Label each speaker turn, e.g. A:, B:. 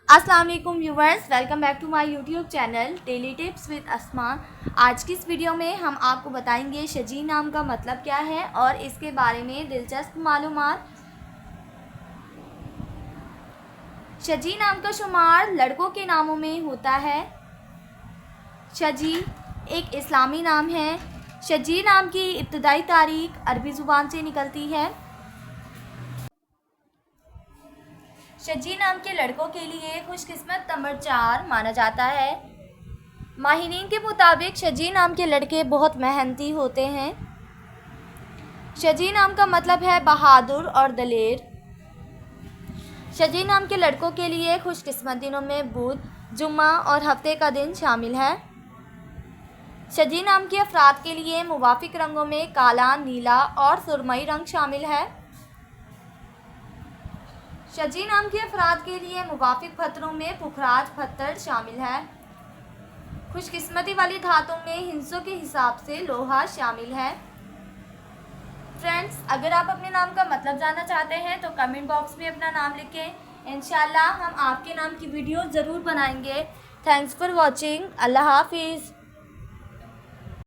A: अस्सलाम वालेकुम viewers, welcome back to my YouTube channel daily tips with Asma. आज की इस वीडियो में हम आपको बताएंगे शजी नाम का मतलब क्या है और इसके बारे में दिलचस्प मालूमात। शजी नाम का शुमार लड़कों के नामों में होता है। शजी एक इस्लामी नाम है। शजी नाम की इब्तदाई तारीख अरबी ज़ुबान से निकलती है। शजी नाम के लड़कों के लिए खुशकिस्मत नंबर 4 माना जाता है। माहिरीन के मुताबिक शजी नाम के लड़के बहुत मेहनती होते हैं। शजी नाम का मतलब है बहादुर और दलेर। शजी नाम के लड़कों के लिए खुशकिस्मत दिनों में बुध, जुम्मा और हफ्ते का दिन शामिल है। शजी नाम के अफराद के लिए मुवाफिक रंगों में काला, नीला और सुरमई रंग शामिल है। शजी नाम के अफराद के लिए मुवाफिक पत्थरों में पुखराज पत्थर शामिल है। खुशकिस्मती वाली धातों में हिस्सों के हिसाब से लोहा शामिल है। फ्रेंड्स, अगर आप अपने नाम का मतलब जानना चाहते हैं तो कमेंट बॉक्स में अपना नाम लिखें। इंशाल्लाह हम आपके नाम की वीडियो ज़रूर बनाएंगे। Thanks for watching. अल्लाह हाफिज़।